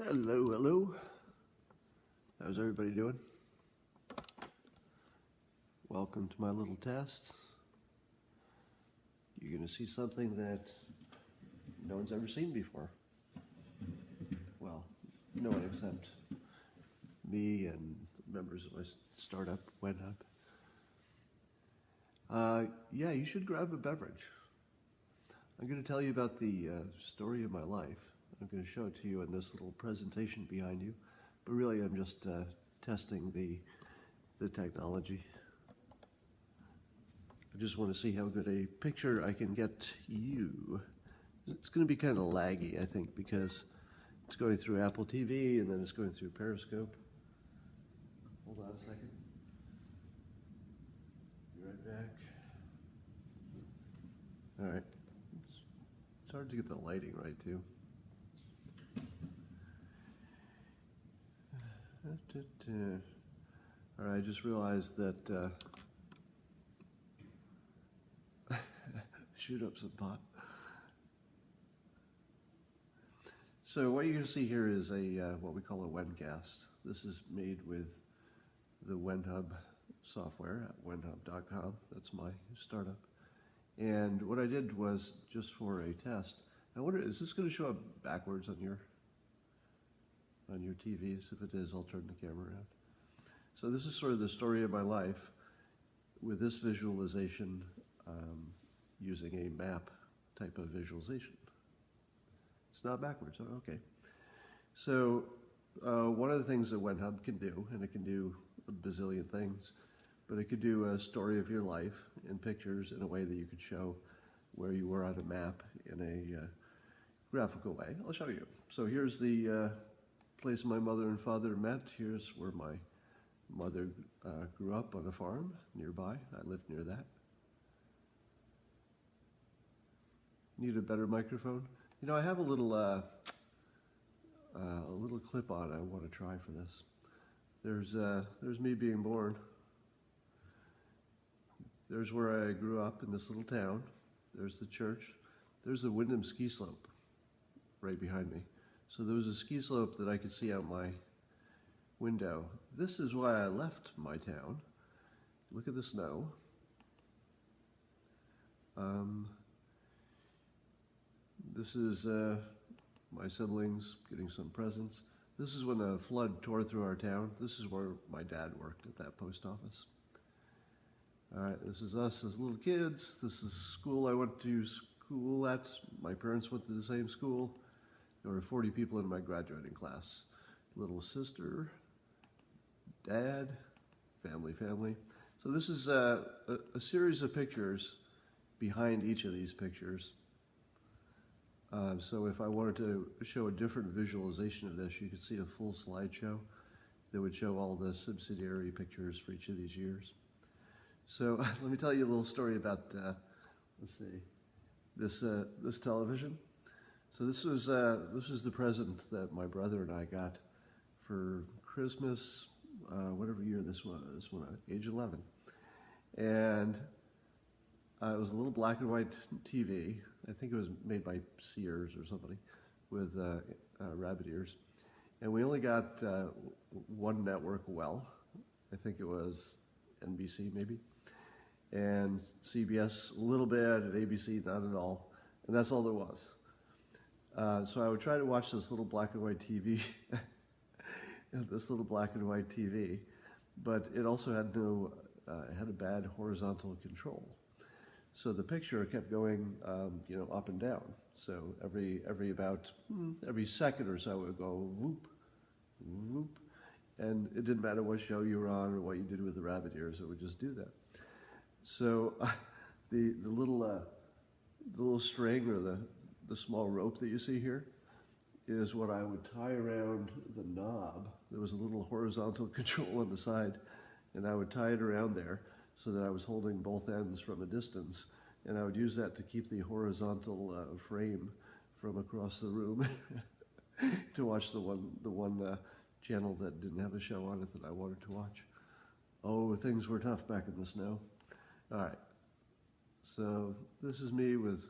Hello, hello. How's everybody doing? Welcome to my little test. You're going to see something that no one's ever seen before. Well, no one except me and members of my startup, WenHub. Yeah, you should grab a beverage. I'm going to tell you about the story of my life. I'm going to show it to you in this little presentation behind you, but really I'm just testing the technology. I just want to see how good a picture I can get you. It's going to be kind of laggy, I think, because it's going through Apple TV and then it's going through Periscope. Hold on a second. Be right back. All right. It's hard to get the lighting right, too. All right, I just realized that shoot up some pot. So what you're going to see here is a what we call a WenCast. This is made with the WenHub software at wenhub.com. That's my startup. And what I did was, just for a test, I wonder, is this going to show up backwards on your TVs? If it is, I'll turn the camera around. So this is sort of the story of my life with this visualization using a map type of visualization. It's not backwards, oh, okay. So one of the things that WenHub can do, and it can do a bazillion things, but it could do a story of your life in pictures in a way that you could show where you were on a map in a graphical way. I'll show you. So here's the place my mother and father met. Here's where my mother grew up, on a farm nearby. I lived near that. Need a better microphone? You know, I have a little clip on I want to try for this. There's me being born. There's where I grew up, in this little town. There's the church. There's the Wyndham ski slope right behind me. So there was a ski slope that I could see out my window. This is why I left my town. Look at the snow. This is my siblings getting some presents. This is when a flood tore through our town. This is where my dad worked, at that post office. All right, this is us as little kids. This is school I went to school at. My parents went to the same school. There were 40 people in my graduating class. Little sister, dad, family. So this is a series of pictures behind each of these pictures. So if I wanted to show a different visualization of this, you could see a full slideshow that would show all the subsidiary pictures for each of these years. So let me tell you a little story about, let's see, this television. So this was the present that my brother and I got for Christmas, whatever year this was, when I was age 11. And it was a little black and white TV. I think it was made by Sears or somebody, with rabbit ears. And we only got one network well. I think it was NBC maybe. And CBS a little bit, and ABC not at all. And that's all there was. So I would try to watch this little black and white TV, but it also had it had a bad horizontal control. So the picture kept going, up and down. So every second or so it would go whoop, whoop, and it didn't matter what show you were on or what you did with the rabbit ears, it would just do that. So the little string, or the small rope that you see here, is what I would tie around the knob. There was a little horizontal control on the side, and I would tie it around there so that I was holding both ends from a distance, and I would use that to keep the horizontal frame from across the room to watch the one channel that didn't have a show on it that I wanted to watch. Oh, things were tough back in the snow. All right, so this is me with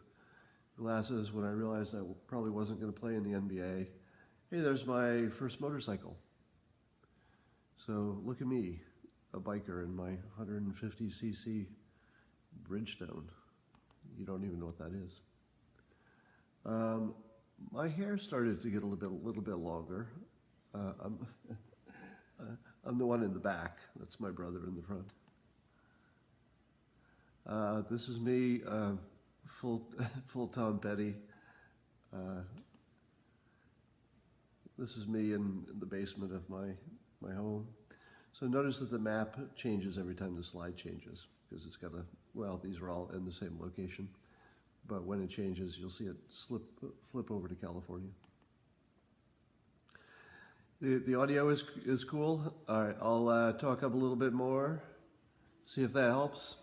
glasses when I realized I probably wasn't going to play in the NBA, Hey, there's my first motorcycle. So look at me, a biker in my 150cc Bridgestone. You don't even know what that is. My hair started to get a little bit longer. I'm, I'm the one in the back. That's my brother in the front. This is me, full Tom Petty. This is me in the basement of my home. So notice that the map changes every time the slide changes, because it's got well, these are all in the same location. But when it changes, you'll see it flip over to California. The audio is cool. All right, I'll talk up a little bit more, see if that helps.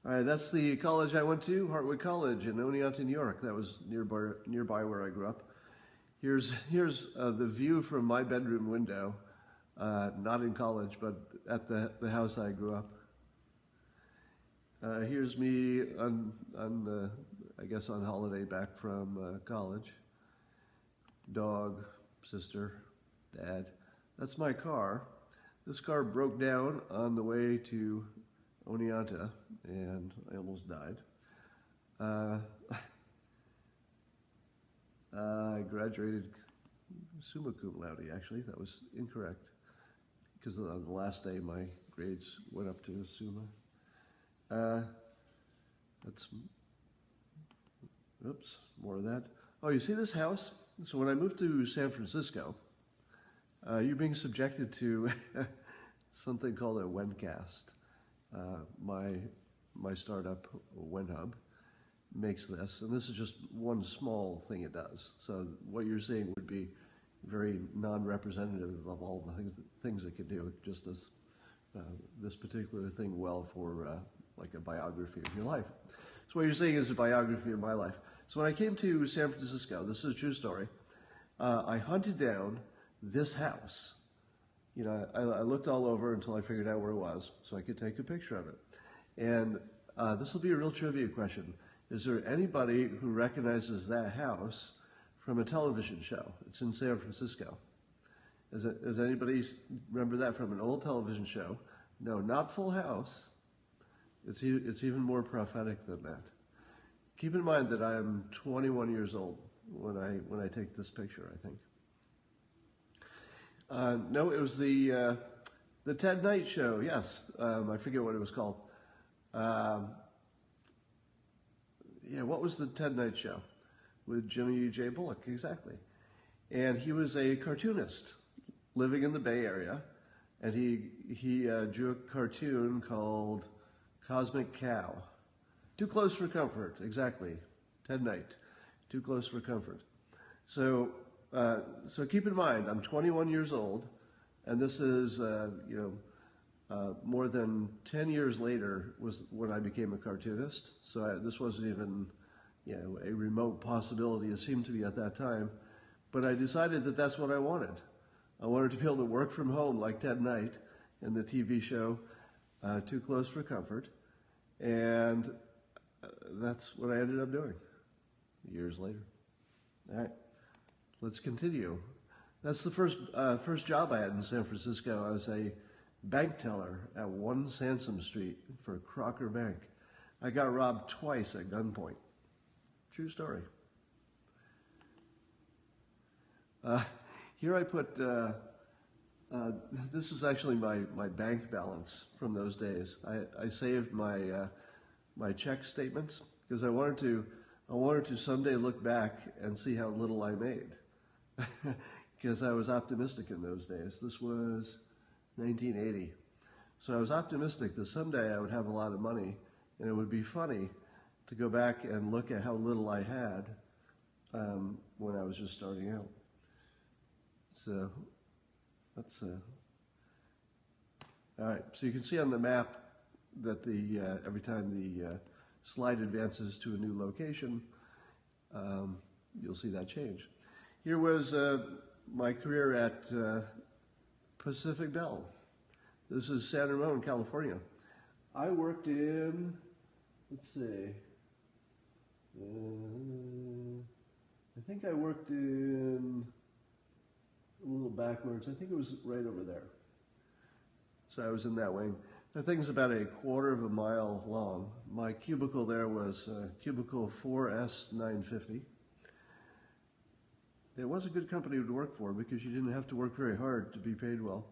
All right, that's the college I went to, Hartwood College in Oneonta, New York. That was nearby where I grew up. Here's the view from my bedroom window, not in college, but at the house I grew up. Here's me I guess on holiday back from college. Dog, sister, dad. That's my car. This car broke down on the way to Oneonta, and I almost died. I graduated summa cum laude, actually. That was incorrect, because on the last day my grades went up to summa. Oops, more of that. Oh, you see this house? So when I moved to San Francisco, you're being subjected to something called a WenCast. My startup, WenHub, makes this, and this is just one small thing it does. So what you're seeing would be very non-representative of all the things it could do. It just does this particular thing well for like a biography of your life. So what you're seeing is a biography of my life. So when I came to San Francisco, this is a true story, I hunted down this house. You know, I looked all over until I figured out where it was so I could take a picture of it. And this will be a real trivia question. Is there anybody who recognizes that house from a television show? It's in San Francisco. Does anybody remember that from an old television show? No, not Full House. It's even more prophetic than that. Keep in mind that I am 21 years old when I take this picture, I think. No, it was the Ted Knight show. Yes, I forget what it was called. Yeah, what was the Ted Knight show? With Jimmy J. Bullock, exactly. And he was a cartoonist living in the Bay Area, and he drew a cartoon called Cosmic Cow. Too Close for Comfort, exactly. Ted Knight, Too Close for Comfort. So keep in mind, I'm 21 years old, and this is, more than 10 years later was when I became a cartoonist. So this wasn't even, a remote possibility. It seemed to be at that time. But I decided that that's what I wanted. I wanted to be able to work from home like Ted Knight in the TV show Too Close for Comfort. And that's what I ended up doing years later. All right, let's continue. That's the first job I had in San Francisco. I was a bank teller at 1 Sansom Street for Crocker Bank. I got robbed twice at gunpoint. True story. Here I put, this is actually my bank balance from those days. I saved my check statements because I wanted to someday look back and see how little I made. Because I was optimistic in those days. This was 1980. So I was optimistic that someday I would have a lot of money, and it would be funny to go back and look at how little I had when I was just starting out. So that's all right. So you can see on the map that every time the slide advances to a new location, you'll see that change. Here was my career at Pacific Bell. This is San Ramon, California. I worked in, let's see, I think I worked in, a little backwards, I think it was right over there. So I was in that wing. The thing's about 1/4 mile long. My cubicle there was cubicle 4S950. It was a good company to work for because you didn't have to work very hard to be paid well.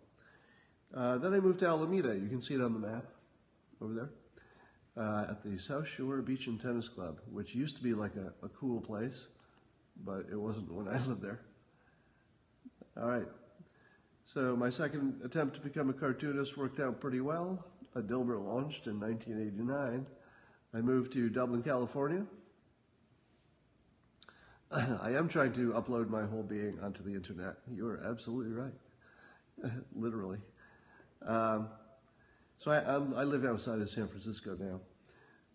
Then I moved to Alameda. You can see it on the map over there. At the South Shore Beach and Tennis Club, which used to be like a cool place, but it wasn't when I lived there. All right. So my second attempt to become a cartoonist worked out pretty well. Dilbert launched in 1989. I moved to Dublin, California. I am trying to upload my whole being onto the internet. You are absolutely right. Literally. So I live outside of San Francisco now.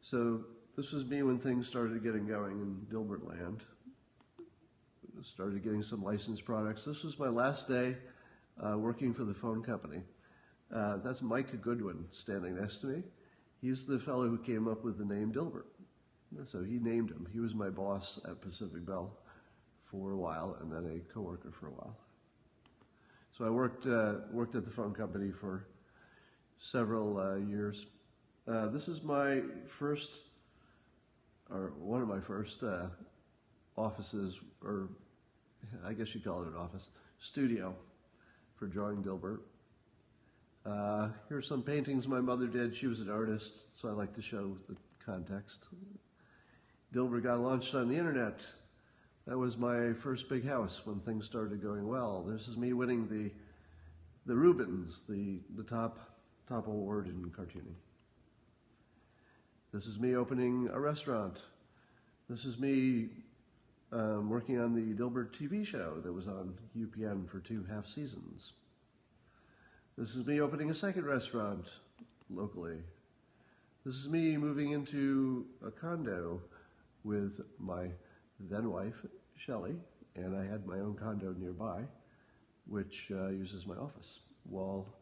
So this was me when things started getting going in Dilbert land. Started getting some licensed products. This was my last day working for the phone company. That's Mike Goodwin standing next to me. He's the fellow who came up with the name Dilbert. So he named him. He was my boss at Pacific Bell for a while, and then a coworker for a while. So I worked at the phone company for several years. This is my first, or one of my first offices, or I guess you call it an office, studio for drawing Dilbert. Here's some paintings my mother did. She was an artist, so I like to show the context. Dilbert got launched on the internet. That was my first big house when things started going well. This is me winning the Rubens, the top award in cartooning. This is me opening a restaurant. This is me working on the Dilbert TV show that was on UPN for 2 half seasons. This is me opening a second restaurant locally. This is me moving into a condo with my then wife, Shelley, and I had my own condo nearby, which uses my office, while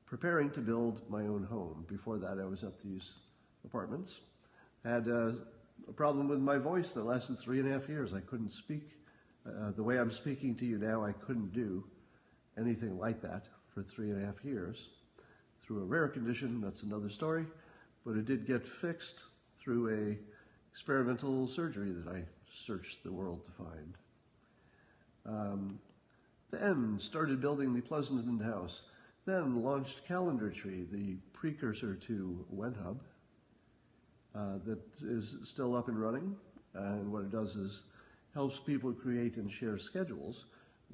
preparing to build my own home. Before that, I was at these apartments. I had a problem with my voice that lasted 3.5 years. I couldn't speak. The way I'm speaking to you now, I couldn't do anything like that for 3.5 years. Through a rare condition, that's another story, but it did get fixed through a experimental surgery that I searched the world to find. Then started building the Pleasanton house. Then launched Calendar Tree, the precursor to WenHub, that is still up and running. And what it does is helps people create and share schedules.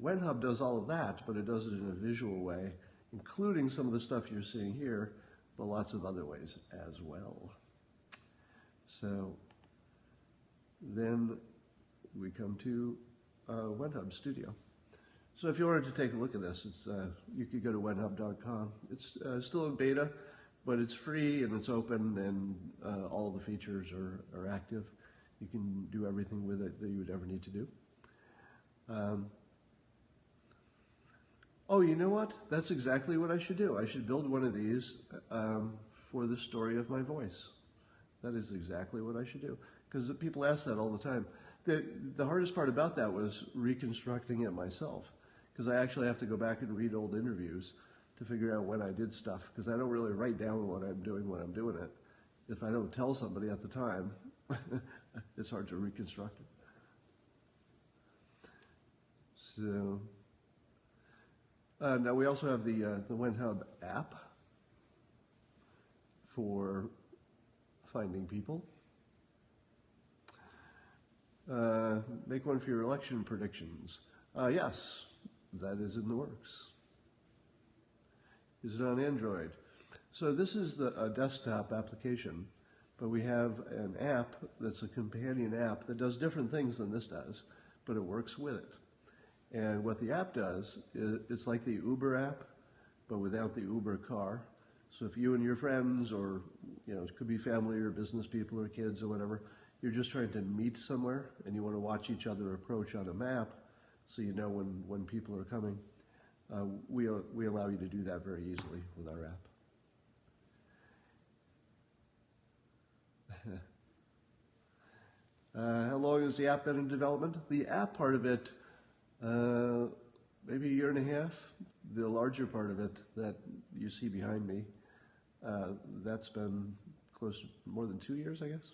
WenHub does all of that, but it does it in a visual way, including some of the stuff you're seeing here, but lots of other ways as well. So then we come to WenHub Studio. So if you wanted to take a look at this, you could go to wenhub.com. It's still in beta, but it's free and it's open, and all the features are active. You can do everything with it that you would ever need to do. Oh, you know what? That's exactly what I should do. I should build one of these for the story of my voice. That is exactly what I should do. Because people ask that all the time. The hardest part about that was reconstructing it myself. Because I actually have to go back and read old interviews to figure out when I did stuff. Because I don't really write down what I'm doing when I'm doing it. If I don't tell somebody at the time, it's hard to reconstruct it. So now we also have the WenHub app for finding people. Make one for your election predictions. Yes, that is in the works. Is it on Android? So this is a desktop application, but we have an app that's a companion app that does different things than this does, but it works with it. And what the app does, it's like the Uber app, but without the Uber car. So if you and your friends, or it could be family or business people or kids or whatever, you're just trying to meet somewhere and you want to watch each other approach on a map so you know when people are coming, we allow you to do that very easily with our app. How long has the app been in development? The app part of it, maybe a year and a half. The larger part of it that you see behind me, that's been close to more than 2 years, I guess.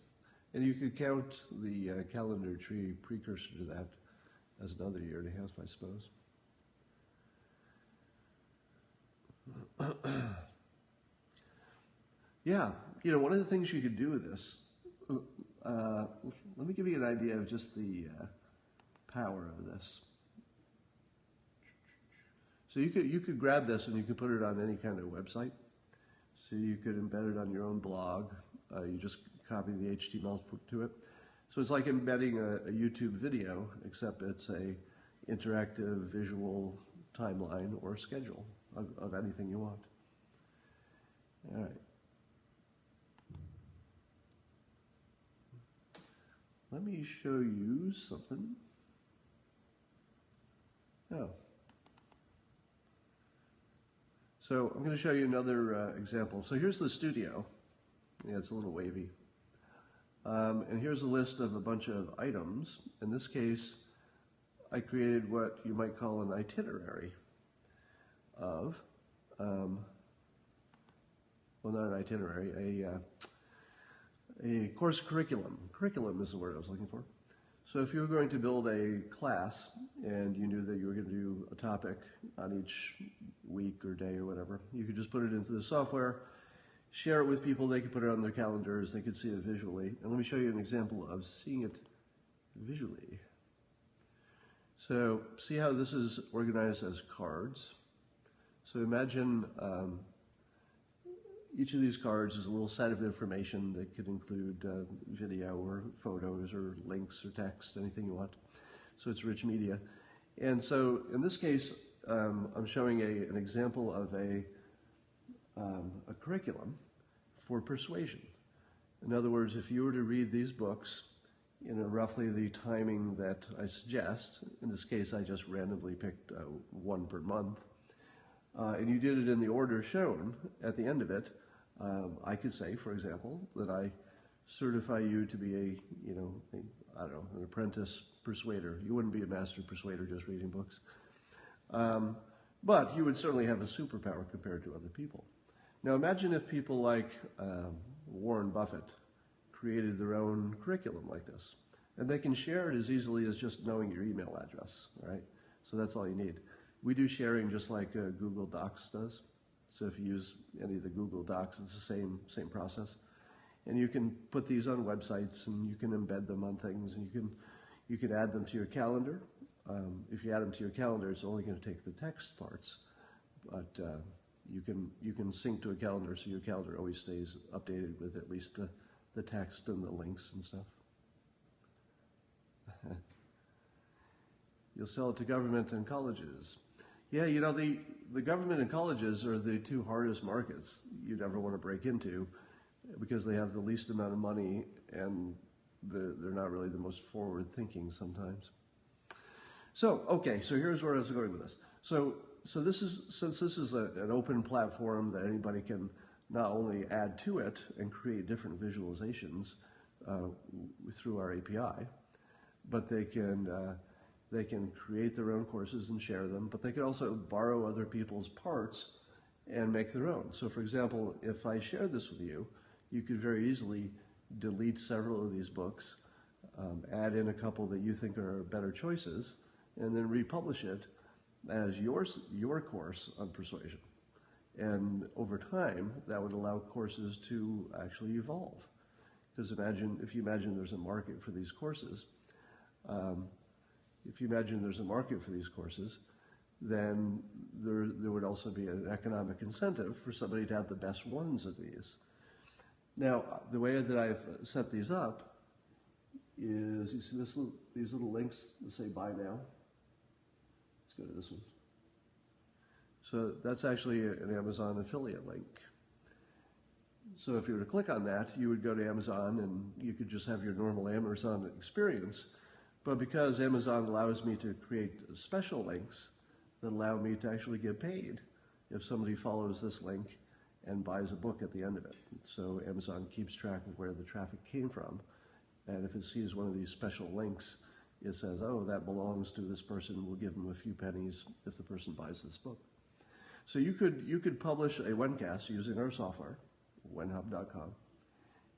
And you could count the calendar tree precursor to that as another year and a half, I suppose. Yeah, one of the things you could do with this, let me give you an idea of just the power of this. So you could grab this and you could put it on any kind of website. So you could embed it on your own blog. You just copy the HTML to it. So it's like embedding a YouTube video, except it's a interactive visual timeline or schedule of anything you want. All right. Let me show you something. Oh. So I'm going to show you another example. So here's the studio. Yeah, it's a little wavy. And here's a list of a bunch of items. In this case, I created what you might call an itinerary of, well, not an itinerary, a course curriculum. Curriculum is the word I was looking for. So if you were going to build a class and you knew that you were going to do a topic on each week or day or whatever, you could just put it into the software, share it with people, they could put it on their calendars, they could see it visually. And let me show you an example of seeing it visually. So see how this is organized as cards. So imagine each of these cards is a little set of information that could include video or photos or links or text, anything you want. So it's rich media. And so in this case, I'm showing an example of a curriculum for persuasion. In other words, if you were to read these books in roughly the timing that I suggest, in this case I just randomly picked one per month, and you did it in the order shown at the end of it, I could say, for example, that I certify you to be I don't know, an apprentice persuader. You wouldn't be a master persuader just reading books. But you would certainly have a superpower compared to other people. Now imagine if people like Warren Buffett created their own curriculum like this. And they can share it as easily as just knowing your email address, right? So that's all you need. We do sharing just like Google Docs does. So if you use any of the Google Docs, it's the same process. And you can put these on websites and you can embed them on things and you can add them to your calendar. If you add them to your calendar, it's only going to take the text parts, but you can sync to a calendar so your calendar always stays updated with at least the text and the links and stuff. You'll sell it to government and colleges. Yeah, the government and colleges are the two hardest markets you'd ever want to break into because they have the least amount of money and they're not really the most forward thinking sometimes. So, okay, so here's where I was going with this. So since this is an open platform that anybody can not only add to it and create different visualizations through our API, but they can create their own courses and share them, but they can also borrow other people's parts and make their own. So for example, if I share this with you, you could very easily delete several of these books, add in a couple that you think are better choices, and then republish it as your course on persuasion. And over time, that would allow courses to actually evolve. Because if you imagine there's a market for these courses, then there would also be an economic incentive for somebody to have the best ones of these. Now, the way that I've set these up is, you see these little links that say buy now? Let's go to this one. So that's actually an Amazon affiliate link. So if you were to click on that, you would go to Amazon and you could just have your normal Amazon experience. But because Amazon allows me to create special links that allow me to actually get paid if somebody follows this link and buys a book at the end of it. So Amazon keeps track of where the traffic came from And if it sees one of these special links, it says, oh, that belongs to this person, we'll give them a few pennies if the person buys this book. So you could publish a webcast using our software, wenhub.com,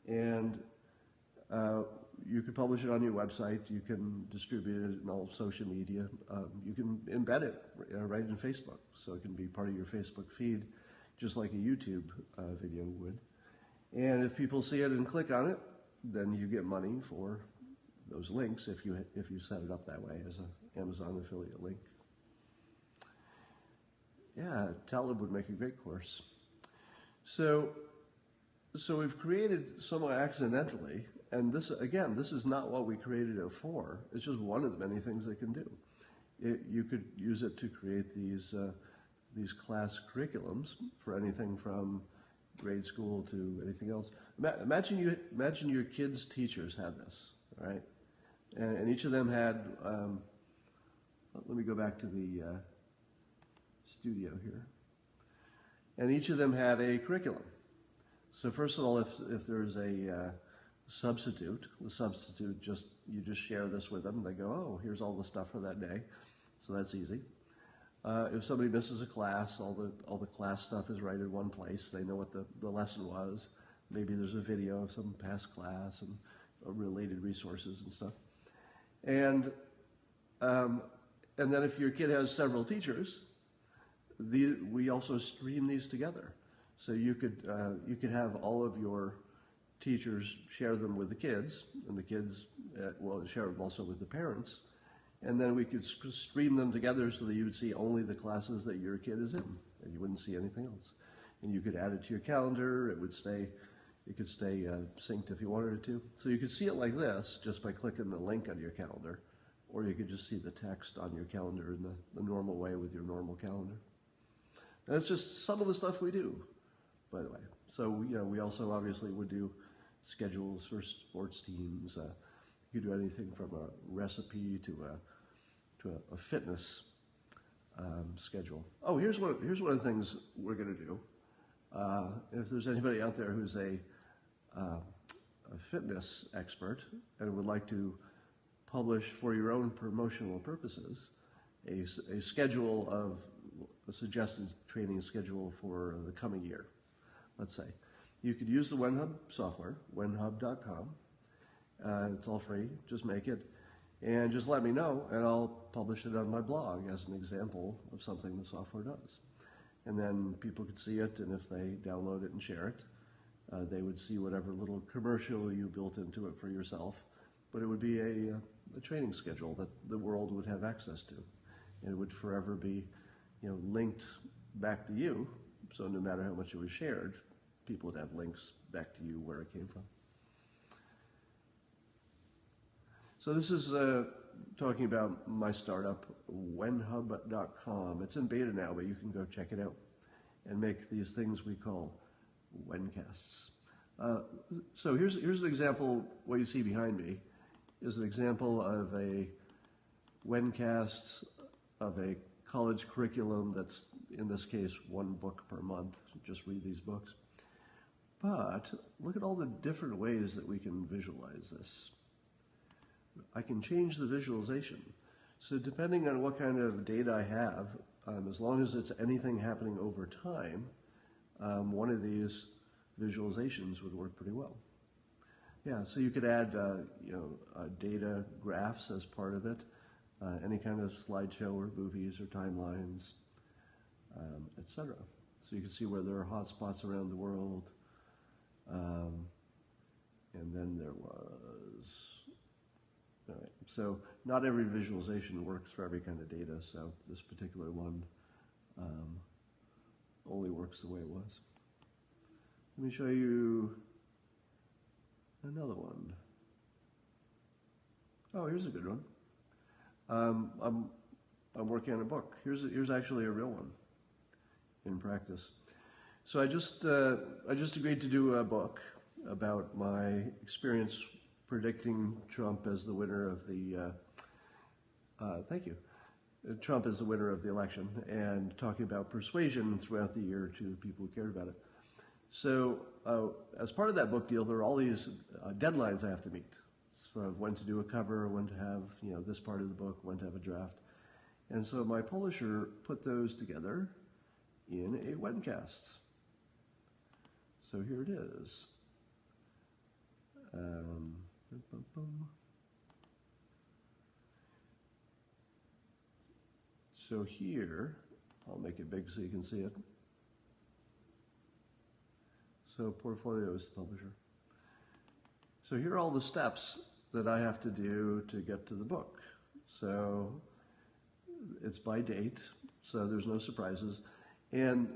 and you could publish it on your website. You can distribute it in all social media. You can embed it right in Facebook, so it can be part of your Facebook feed, just like a YouTube video would. And if people see it and click on it, then you get money for those links if you set it up that way as an Amazon affiliate link. Yeah, Talib would make a great course. So we've created somewhat accidentally, and this is not what we created it for. It's just one of the many things it can do. You could use it to create these class curriculums for anything from grade school to anything else. Imagine your kids' teachers had this, right? And each of them had. Let me go back to the studio here. And each of them had a curriculum. So first of all, if there's a substitute, the substitute you just share this with them. They go, oh, here's all the stuff for that day, so that's easy. If somebody misses a class, all the class stuff is right in one place. They know what the lesson was. Maybe there's a video of some past class and related resources and stuff. And then if your kid has several teachers, we also stream these together. So you could have all of your teachers share them with the kids, and the kids will share them also with the parents. And then we could stream them together so that you would see only the classes that your kid is in, and you wouldn't see anything else. And you could add it to your calendar. It could stay synced if you wanted it to. So you could see it like this just by clicking the link on your calendar, or you could just see the text on your calendar in the normal way with your normal calendar. And that's just some of the stuff we do, by the way. So we also obviously would do schedules for sports teams. You could do anything from a recipe to a fitness schedule. Oh, here's one of the things we're going to do. If there's anybody out there who's a fitness expert and would like to publish for your own promotional purposes a schedule of a suggested training schedule for the coming year, let's say, you could use the WenHub software, wenhub.com. It's all free. Just make it and just let me know, and I'll publish it on my blog as an example of something the software does. And then people could see it, and if they download it and share it, they would see whatever little commercial you built into it for yourself. But it would be a training schedule that the world would have access to, and it would forever be, linked back to you. So no matter how much it was shared, people would have links back to you where it came from. So this is talking about my startup, wenhub.com. It's in beta now, but you can go check it out and make these things we call wencasts. So here's an example. What you see behind me is an example of a wencast of a college curriculum that's, in this case, one book per month. Just read these books. But look at all the different ways that we can visualize this. I can change the visualization. So depending on what kind of data I have, as long as it's anything happening over time, one of these visualizations would work pretty well. Yeah, so you could add data graphs as part of it, any kind of slideshow or movies or timelines, etc. So you can see where there are hotspots around the world. And then there was, all right, so not every visualization works for every kind of data, so this particular one only works the way it was. Let me show you another one. Oh, here's a good one. I'm working on a book. Here's actually a real one in practice. So I just agreed to do a book about my experience predicting Trump as the winner of the Trump as the winner of the election, and talking about persuasion throughout the year to people who cared about it. So as part of that book deal, there are all these deadlines I have to meet. sort of when to do a cover, when to have, you know, this part of the book, when to have a draft. And so my publisher put those together in a webcast. So here it is. So here, I'll make it big so you can see it. So portfolio is the publisher. So here are all the steps that I have to do to get to the book. So it's by date, so there's no surprises. And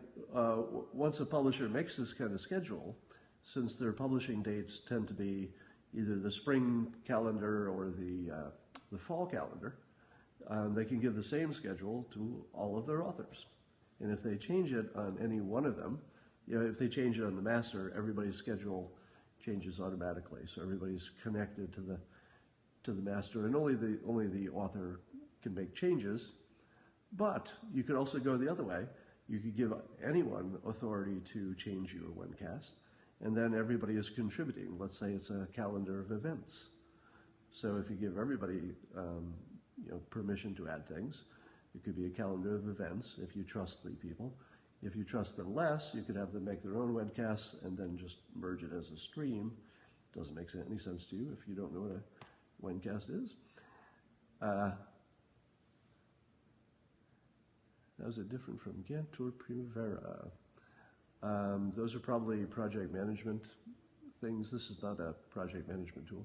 once a publisher makes this kind of schedule, since their publishing dates tend to be either the spring calendar or the fall calendar, they can give the same schedule to all of their authors. And if they change it on any one of them, you know, if they change it on the master, everybody's schedule changes automatically. So everybody's connected to the master, and only the author can make changes. But you could also go the other way. You could give anyone authority to change your webcast, and then everybody is contributing. Let's say it's a calendar of events. So if you give everybody you know, permission to add things, it could be a calendar of events if you trust the people. If you trust them less, you could have them make their own webcasts and then just merge it as a stream. Doesn't make any sense to you if you don't know what a webcast is. How is it different from Gantt or Primavera? Those are probably project management things. This is not a project management tool.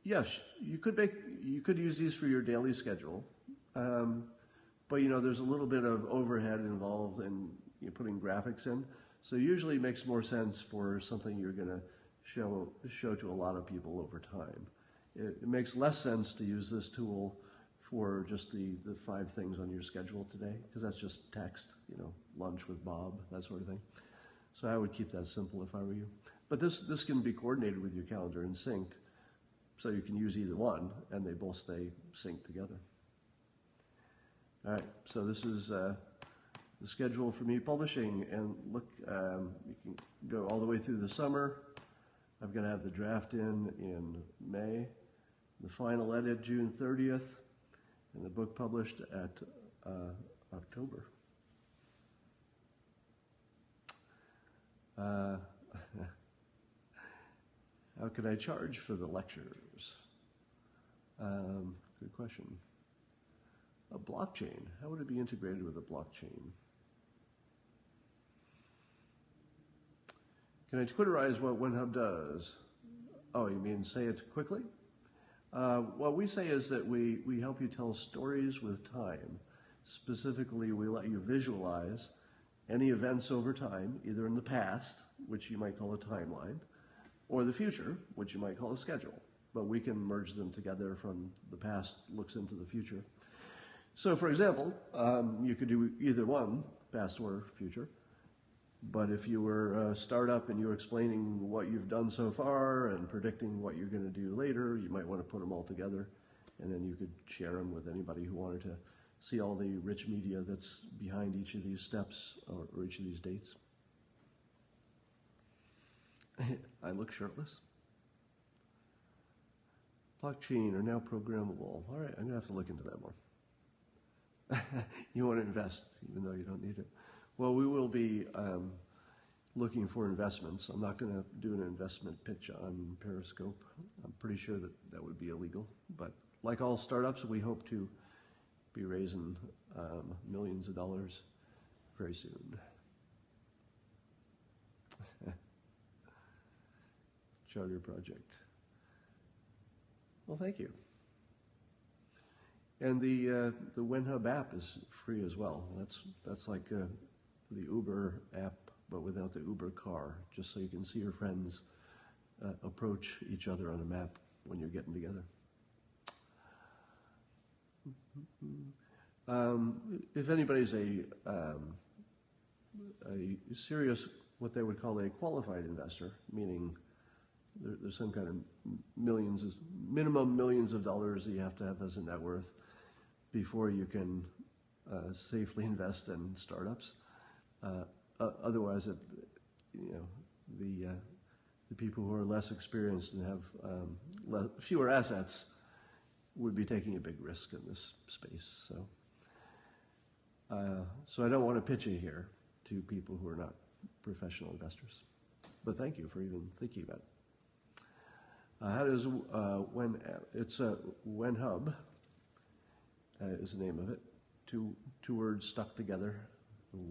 Yes, you could use these for your daily schedule, but you know there's a little bit of overhead involved in putting graphics in. So usually it makes more sense for something you're going to show to a lot of people over time. It makes less sense to use this tool for just the 5 things on your schedule today, because that's just text, you know, lunch with Bob, that sort of thing. So I would keep that simple if I were you. But this can be coordinated with your calendar and synced, so you can use either one, and they both stay synced together. All right, so this is the schedule for me publishing, and look, you can go all the way through the summer. I've got to have the draft in May, the final edit June 30th, and the book published at October. How can I charge for the lectures? Good question. A blockchain, how would it be integrated with a blockchain? Can I twitterize what WinHub does? Oh, you mean say it quickly? What we say is that we help you tell stories with time. Specifically, we let you visualize any events over time, either in the past, which you might call a timeline, or the future, which you might call a schedule. But we can merge them together from the past looks into the future. So for example, you could do either one, past or future. But if you were a startup and you were explaining what you've done so far and predicting what you're going to do later, you might want to put them all together, and then you could share them with anybody who wanted to see all the rich media that's behind each of these steps or each of these dates. I look shirtless. Blockchain are now programmable. All right, I'm going to have to look into that more. You want to invest, even though you don't need it. Well, we will be looking for investments. I'm not going to do an investment pitch on Periscope. I'm pretty sure that that would be illegal. But like all startups, we hope to be raising millions of dollars very soon. Charter project. Well, thank you. And the WinHub app is free as well. That's like the Uber app, but without the Uber car, just so you can see your friends approach each other on a map when you're getting together. If anybody's a serious, what they would call a qualified investor, meaning there's some kind of minimum millions of dollars that you have to have as a net worth before you can safely invest in startups. Otherwise, the the people who are less experienced and have fewer assets would be taking a big risk in this space. So I don't want to pitch it here to people who are not professional investors. But thank you for even thinking about it. How does it's WhenHub is the name of it. Two words stuck together,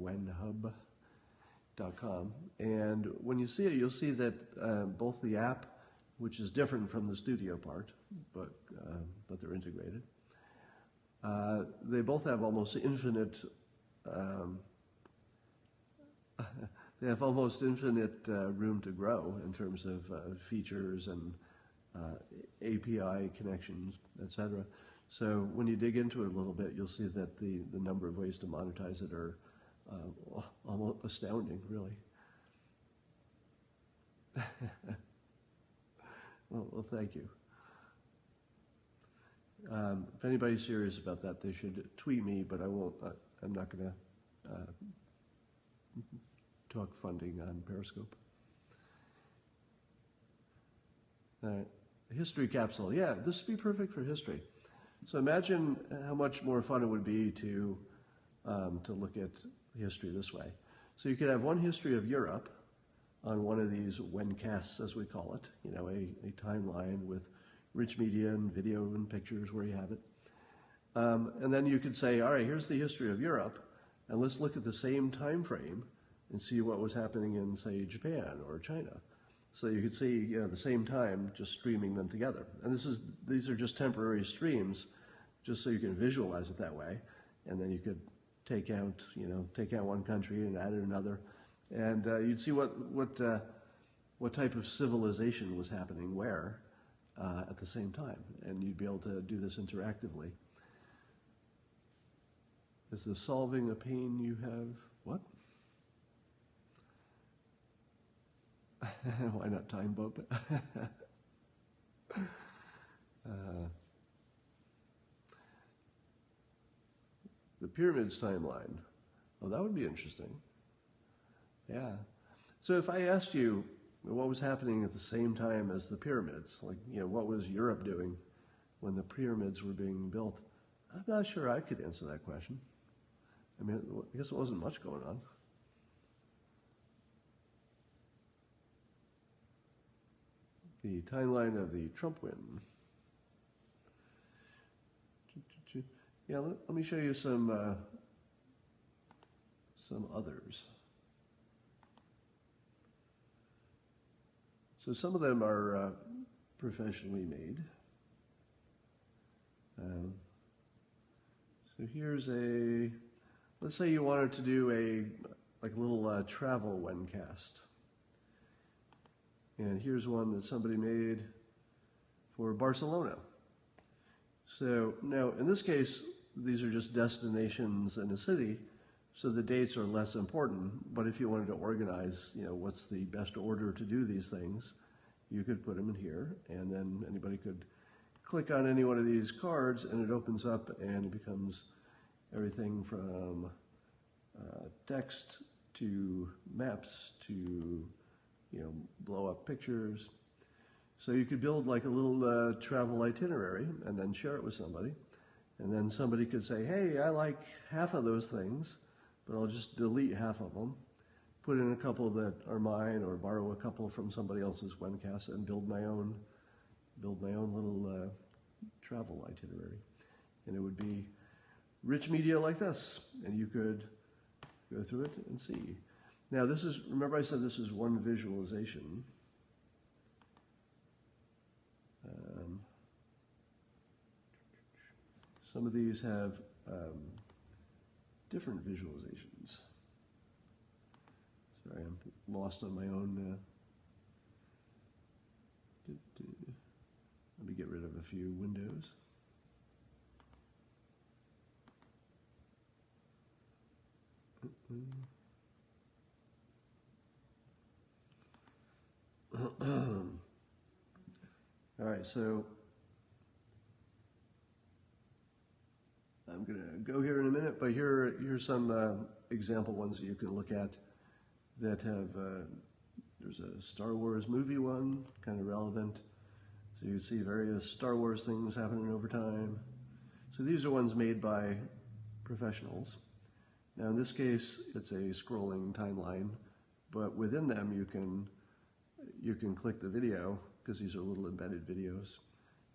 WhenHub.com. And when you see it, you'll see that both the app, which is different from the studio part, but they're integrated. They both have almost infinite. They have almost infinite room to grow in terms of features and API connections, etc. So when you dig into it a little bit, you'll see that the number of ways to monetize it are almost astounding, really. Well, thank you. If anybody's serious about that, they should tweet me, but I won't. I'm not going to talk funding on Periscope. All right. History capsule. Yeah, this would be perfect for history. So imagine how much more fun it would be to look at history this way. So you could have one history of Europe on one of these whencasts, as we call it, you know, a timeline with rich media and video and pictures where you have it. And then you could say, all right, here's the history of Europe, and let's look at the same time frame and see what was happening in, say, Japan or China. So you could see, you know, the same time, just streaming them together. And these are just temporary streams, just so you can visualize it that way. And then you could take out one country and add in another, and you'd see what type of civilization was happening where at the same time, and you'd be able to do this interactively. Is this solving a pain you have? What? Why not time bump? The pyramids timeline. Oh, that would be interesting. Yeah. So if I asked you what was happening at the same time as the pyramids, like, you know, what was Europe doing when the pyramids were being built? I'm not sure I could answer that question. I mean, I guess there wasn't much going on. The timeline of the Trump win. Yeah, let me show you some others. So some of them are professionally made. So here's let's say you wanted to do a little travel webcast. And here's one that somebody made for Barcelona. So now, in this case, these are just destinations in a city, so the dates are less important. But if you wanted to organize, you know, what's the best order to do these things, you could put them in here, and then anybody could click on any one of these cards, and it opens up, and it becomes everything from text to maps to, you know, blow up pictures. So you could build like a little travel itinerary and then share it with somebody. And then somebody could say, hey, I like half of those things, but I'll just delete half of them, put in a couple that are mine, or borrow a couple from somebody else's webcast, and build my own little travel itinerary. And it would be rich media like this, and you could go through it and see. Now this is, remember I said this is one visualization. Some of these have different visualizations. Sorry, I'm lost on my own. Let me get rid of a few windows. All right, so I'm going to go here in a minute, but here's some example ones that you can look at that have There's a Star Wars movie one, kind of relevant. So you see various Star Wars things happening over time. So these are ones made by professionals. Now in this case, it's a scrolling timeline, but within them you can click the video, because these are little embedded videos,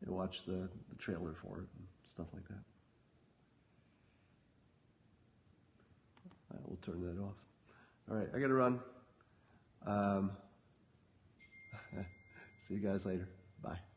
and watch the trailer for it and stuff like that. We'll turn that off. All right, I gotta run. See you guys later. Bye.